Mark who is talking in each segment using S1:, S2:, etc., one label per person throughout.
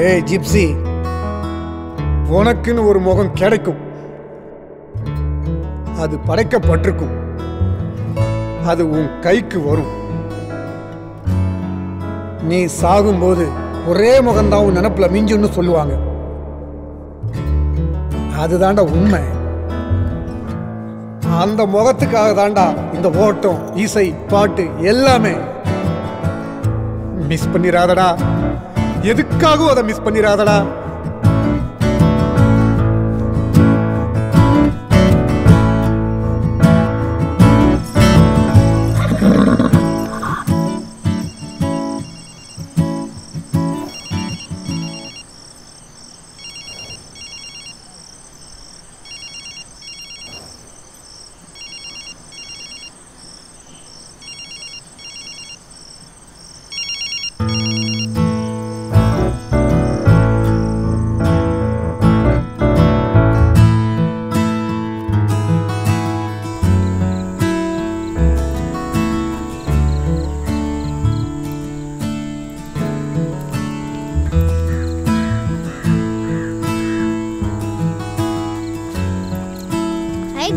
S1: ஏய் ஜிப்சி, உனக்குன்னு ஒரு முகம் கிடைக்கும். அது படைக்கப்பட்டிருக்கும். அது உன் கைக்கு வரும். நீ சாகும்போது ஒரே முகம்தான் உன் நினப்புல மிஞ்சுன்னு சொல்லுவாங்க. அதுதாண்டா உண்மை. அந்த முகத்துக்காக தாண்டா இந்த ஓட்டம், இசை, பாட்டு எல்லாமே. மிஸ் பண்ணிராதடா. எதுக்காகவும் அதை மிஸ் பண்ணிராதடா.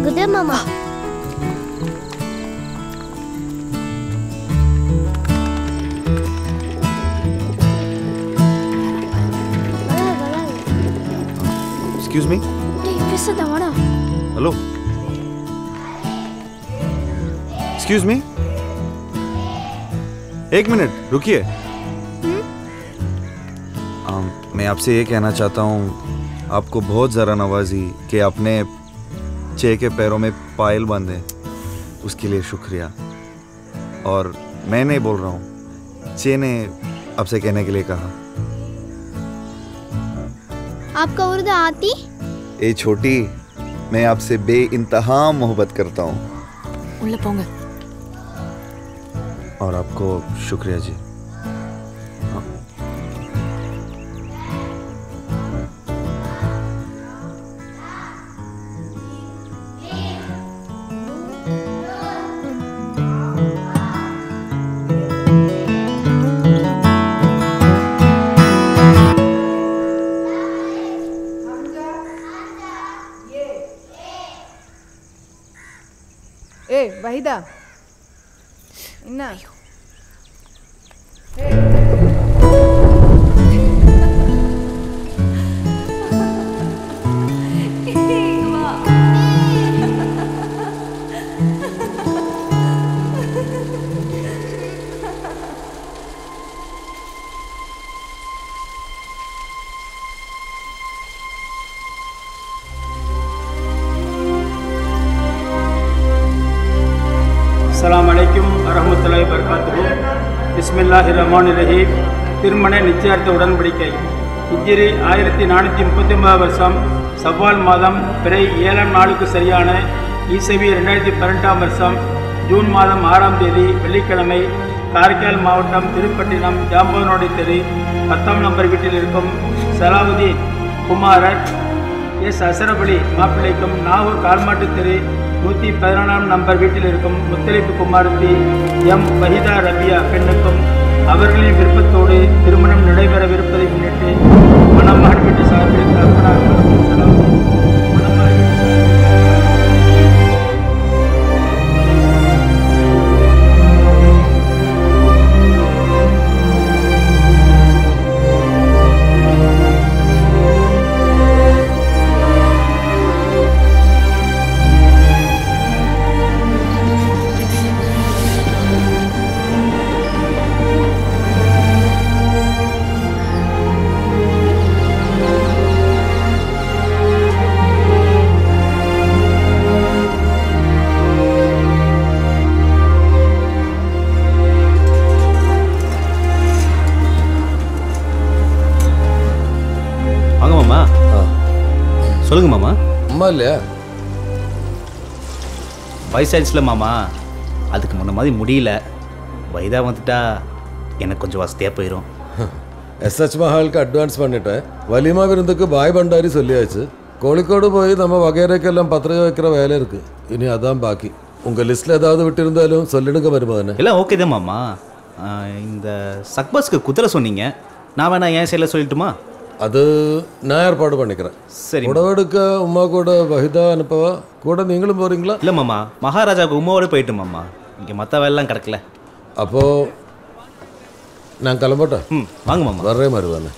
S2: Good day, Mama.
S3: Excuse me? Hello? Excuse me? एक मिनट रुकिए। मैं आपसे ये कहना चाहता हूँ, आपको बहुत ज़रा नवाजी कि आपने चे के पैरों में पायल बांधे, उसके लिए शुक्रिया। और मैं नहीं बोल रहा हूँ, चे ने आपसे कहने के लिए कहा।
S2: आपका उर्दू आती?
S3: ए छोटी, मैं आपसे बेइंतहा मोहब्बत करता हूँ।
S4: उल्ले पोंगे।
S3: और आपको शुक्रिया जी।
S4: वहीदा इन्ना
S5: அஸ்ஸலாமு வரஹ்மத்துல்லாஹி வபரகாத்துஹு. பிஸ்மில்லாஹிர்ரஹ்மானிர்ரஹீம். திருமண நிச்சயார்த்த உடன்படிக்கை. ஹிஜ்ரி 1439 வருஷம் சவ்வால் மாதம் பிறை 7ஆம் நாளுக்கு சரியான ஈசவி 2018 வருஷம் ஜூன் மாதம் 6ஆம் தேதி வெள்ளிக்கிழமை காரைக்கால் மாவட்டம் திருப்பட்டினம் ஜாம்பவனோடி தெரு 10ஆம் நம்பர் வீட்டில் இருக்கும் சலாவுதீன் குமாரர் எஸ் அசரபலி மாப்பிள்ளைக்கும் நாகூர் கால்மாட்டு தெரு 114ஆம் நம்பர் வீட்டில் இருக்கும் முத்தலிப்பு குமாரத்தி எம் வஹீதா ரபியா பெண்ணுக்கும் அவர்களின் விருப்பத்தோடு திருமணம் நடைபெறவிருப்பதை முன்னிட்டு மணமகன் வீட்டு சார்பில்
S6: சொல்லுங்க மாமா.
S7: அம்மா இல்லையா?
S6: வயசாயிடுச்சுல மாமா, அதுக்கு முன்ன மாதிரி முடியல. வயதா வந்துட்டா எனக்கு கொஞ்சம் வசதியாக போயிடும்.
S7: SH மஹாலுக்கு அட்வான்ஸ் பண்ணிட்டேன். வலிமா விருந்துக்கு பாய் பண்டாரி சொல்லியாச்சு. கோழிக்கோடு போய் நம்ம வகையறைக்கெல்லாம் பத்திரிகை வைக்கிற வேலை இருக்கு. இனி அதான் பாக்கி. உங்கள் லிஸ்ட்டில் ஏதாவது விட்டிருந்தாலும் சொல்லிடுங்க மருமகனே.
S6: எல்லாம் ஓகே தான் மாமா. இந்த சக்பஸ்க்கு குதிரை சொன்னீங்க, நான் வேணா என் சைடில் சொல்லிட்டுமா?
S7: அது நான் ஏற்பாடு பண்ணிக்கிறேன்.
S6: சரி.
S7: உடவெடுக்க உமா கூட வஹிதா அனுப்பவா? கூட நீங்களும் போகிறீங்களா?
S6: இல்லை மாமா, மகாராஜாவுக்கு உமாவோட போயிட்டு மாமா. இங்கே மற்ற வேலைலாம் கிடக்கல.
S7: அப்போது நான் கிளம்பட்டேன்.
S6: வாங்க மாமா.
S7: வர்றே மாதிரி தானே.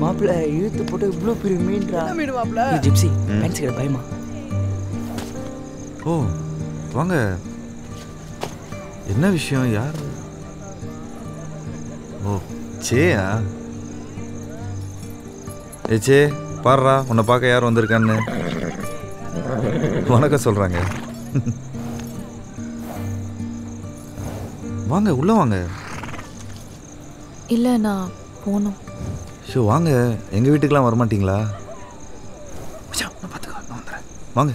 S8: மாப்பிள்ள இழுத்து போட்டு இவ்வளோ பெரிய மீன்டா. மீன் மாப்பிள்ள ஜிப்சி பேன்ஸ் கிட்ட பயமா.
S3: ஓ வாங்க, என்ன விஷயம்? யார்? ஓ சேயா? ஏ சே, பாடுறா, உன்னை பார்க்க யார் வந்திருக்கான்னு. வணக்கம் சொல்கிறாங்க. வாங்க உள்ள வாங்க.
S4: இல்லை, நான் போகணும்.
S3: ஷோ வாங்க, எங்கள் வீட்டுக்கெலாம் வரமாட்டிங்களா? நான் பார்த்துக்கோ, நான் வந்துடுறேன். வாங்க.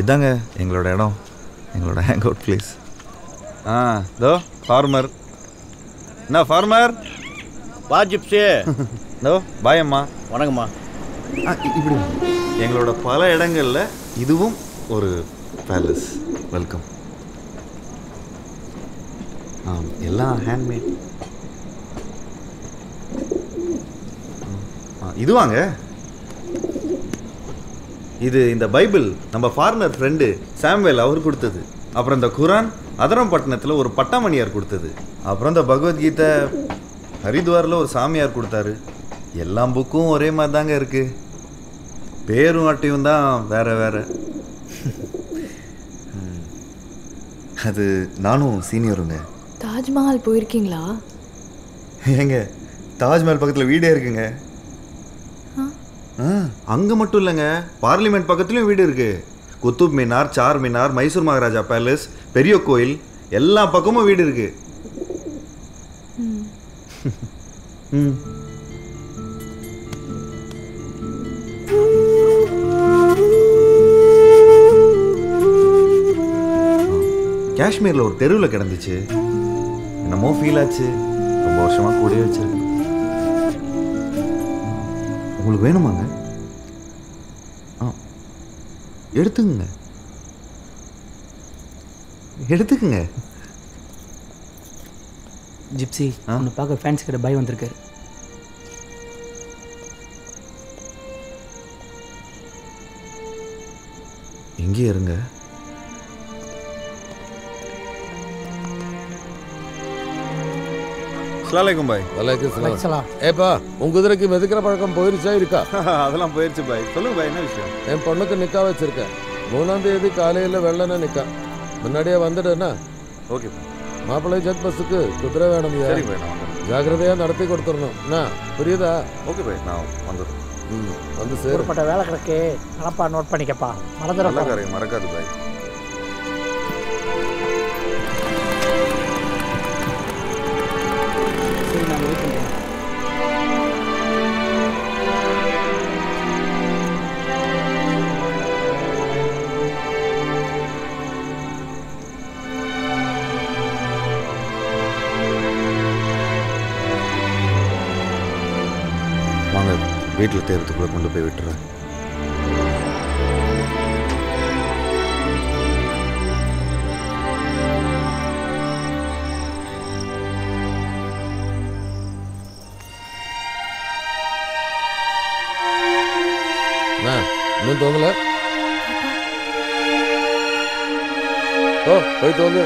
S3: இதாங்க எங்களோட இடம், எங்களோட ஹேங் அவுட் பிளேஸ். தோ ஃபார்மர். என்ன ஃபார்மர்?
S9: வா ஜிப்ஸி.
S3: தோ பாய் அம்மா.
S9: வணக்கம்மா.
S3: இப்படி எங்களோட பல இடங்களில் இதுவும் ஒரு பேலஸ். வெல்கம். எல்லாம் ஹேண்ட்மேட். இது வாங்க, இது இந்த பைபிள் நம்ம ஃபாரினர் ஃப்ரெண்டு சாம்வேல் அவர் கொடுத்தது. அப்புறம் இந்த குரான் அதரம்பட்டினத்தில் ஒரு பட்டாமணியார் கொடுத்தது. அப்புறம் இந்த பகவத்கீதை ஹரித்வாரில் ஒரு சாமியார் கொடுத்தாரு. எல்லா புக்கும் ஒரே மாதிரி தாங்க இருக்கு, பேரும் அட்டையும் தான் வேற வேற. அது நானும் சீனியருங்க.
S4: தாஜ்மஹால் போயிருக்கீங்களா?
S3: ஏங்க, தாஜ்மஹால் பக்கத்தில் வீடே இருக்குங்க. அங்கே மட்டும் இல்லைங்க, பார்லிமெண்ட் பக்கத்துலேயும் வீடு இருக்கு. குத்துப் மினார், சார் மினார், மைசூர் மகாராஜா பேலஸ், பெரிய கோயில், எல்லா பக்கமும் வீடு இருக்கு. காஷ்மீரில் ஒரு தெருவில் கிடந்துச்சு. என்னமோ ஃபீல் ஆச்சு. ரொம்ப வருஷமாக கூடயே வச்சிருக்கு. உங்களுக்கு வேணுமாங்க? எடுத்துக்குங்க, எடுத்துக்குங்க.
S8: ஜிப்சி, உன்னை பார்க்க ஃபேன்ஸ் கிட்ட பை வந்திருக்காரு.
S3: எங்கே இருங்க. அஸ்ஸலாமு பாய்.
S7: வலைக்கும் சலாம். ஏப்பா, உங்க குதிரைக்கு மெதுக்கிற பழக்கம் போயிருச்சா இருக்கா?
S3: அதெல்லாம் போயிருச்சு பாய். சொல்லுங்க பாய், என்ன விஷயம்?
S7: என் பொண்ணுக்கு நிக்கா வச்சிருக்கேன். 3ஆம் தேதி காலையில் வெள்ளன நிக்கா. முன்னாடியே வந்துடுன்னா?
S3: ஓகே.
S7: மாப்பிள்ளை ஜெட் பஸ்ஸுக்கு குதிரை வேணும்.
S3: சரி பாய், நான் வந்துடுறேன்.
S7: ஜாக்கிரதையாக நடத்தி கொடுத்துடணும். என்ன புரியுதா?
S3: ஓகே பாய், நான் வந்துடுறேன்.
S7: வந்து சேருப்பட்ட
S8: வேலை கிடக்கு. அனப்பா நோட் பண்ணிக்கப்பா.
S3: மறக்காது பாய். வாங்க, வீட்டில் தேர்றதுக்குள்ளே கொண்டு போய் விட்டுறேன்.
S7: இன்னும் தோங்கல? ஓ, போய் தோங்கு.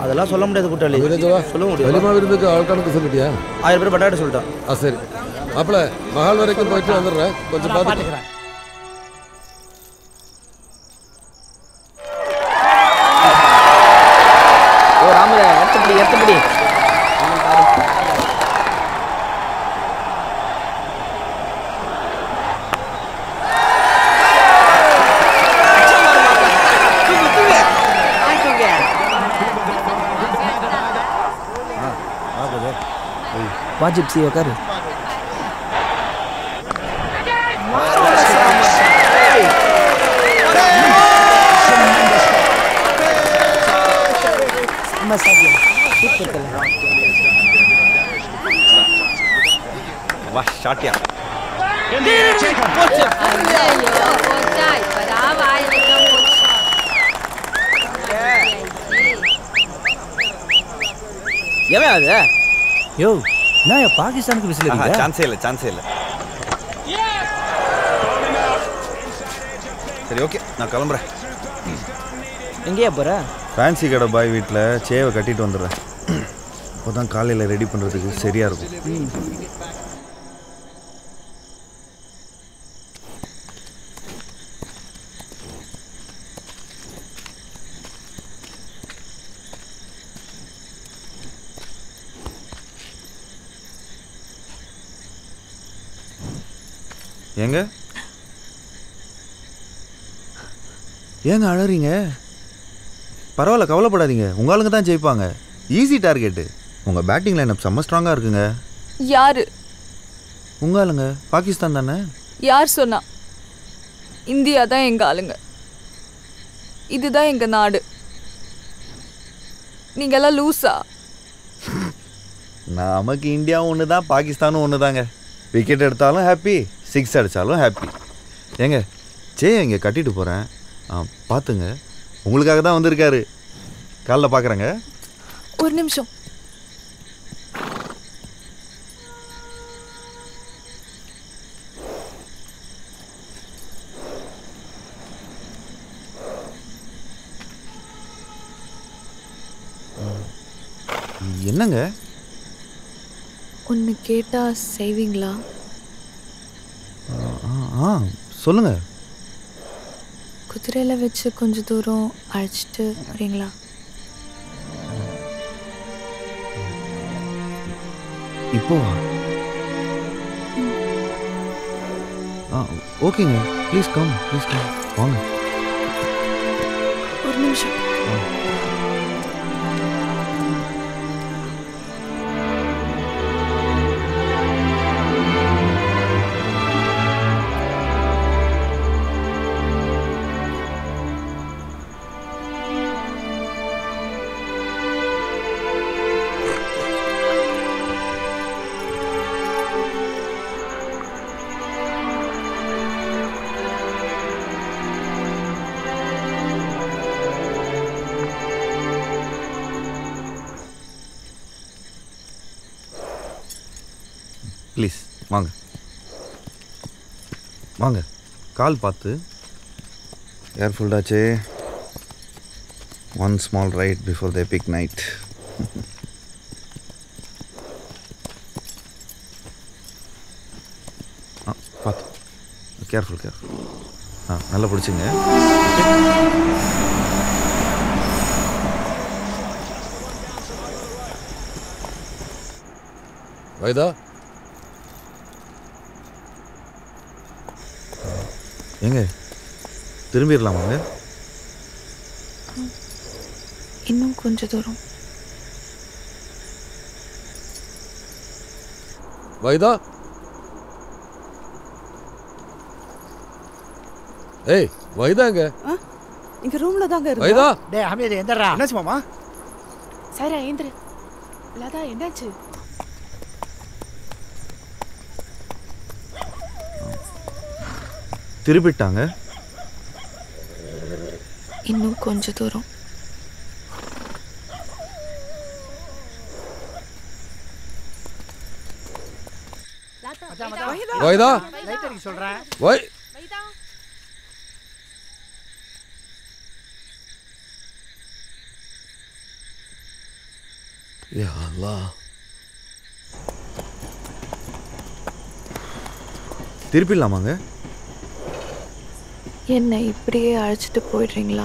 S9: அதெல்லாம் சொல்ல முடியாது கூட்டாளி. சொல்ல முடியும்.
S7: வலிமா விருந்துக்கு ஆள் கணக்கு சொல்லிட்டியா?
S9: 1000 பேர் பட்டாட்டு சொல்லிட்டான்.
S7: சரி மாப்பிள்ள, மஹால் வரைக்கும் போயிட்டு வந்துடுறேன். கொஞ்சம் பார்த்துக்கிறேன்.
S8: வா ஜிப்சி உட்காரு.
S3: वाह शॉट यार
S8: எவன் அது? யோ நான் பாகிஸ்தானுக்கு விசில் அடிக்கிறேன்.
S3: சான்ஸே இல்லை சரி ஓகே நான் கிளம்புறேன்.
S8: எங்கேயா போற?
S3: ஃபேன்சி கடை பாய் வீட்டில் சேவை கட்டிட்டு வந்துடுறேன். அப்போ தான் காலையில் ரெடி பண்ணுறதுக்கு சரியாக இருக்கும். ஏங்க அழறீங்க? பரவாயில்ல கவலைப்படாதீங்க, உங்க ஆளுங்க தான் ஜெயிப்பாங்க. Easy target. உங்க பேட்டிங் லைனப் செம்ம ஸ்ட்ராங்கா இருக்குங்க.
S4: யாரு?
S3: உங்க ஆளுங்க. பாகிஸ்தான் தானே?
S4: யார் சொன்னா? இந்தியா தான் எங்க ஆளுங்க. இதுதான் எங்க நாடு. நீங்கெல்லாம் லூசா?
S3: நமக்கு இந்தியா ஒன்று தான், பாகிஸ்தானும் ஒன்று தாங்க. விக்கெட் எடுத்தாலும் ஹாப்பி, 6 அடித்தாலும் ஹாப்பி. ஏங்க ஜெய இங்கே கட்டிட்டு போகிறேன், பார்த்துங்க. உங்களுக்காக தான் வந்திருக்காரு. காலைல பார்க்குறேங்க.
S4: ஒரு நிமிஷம்.
S3: என்னங்க?
S4: ஒன்று கேட்டா செய்வீங்களா?
S3: சொல்லுங்க.
S4: குதிரையில் வச்சு கொஞ்சம் தூரம் அழைச்சிட்டு வரீங்களா?
S3: இப்போ ஓகேங்க. ப்ளீஸ் கம் வாங்க.
S4: ஒரு நிமிஷம்.
S3: ப்ளீஸ் வாங்க வாங்க. கால் பார்த்து. கேர்ஃபுல்டாச்சே. One small ride before the epic night. பார்த்து. கேர்ஃபுல். நல்லா பிடிச்சிங்க.
S7: வைதா
S3: எங்க திரும்பிடலாமாங்க?
S4: இன்னும் கொஞ்சம் தூரம்.
S7: வைதா ஏய் வைதாங்க
S10: இங்க ரூம்ல தாங்க இருக்கு.
S7: வைதா
S9: டேய் ஹமீது எந்தடா?
S10: என்னாச்சு மாமா?
S4: சைரா ஏந்திரு. லதா என்னாச்சு?
S3: திருப்பிட்டாங்க.
S4: இன்னும் கொஞ்சம் தூரம்.
S7: வைதா
S9: லைட்டருக்கு சொல்றேன்.
S7: வை யா அல்லாஹ்.
S3: திருப்பிடலாமாங்க?
S4: என்னை இப்படியே அழைச்சிட்டு போயிடுறீங்களா?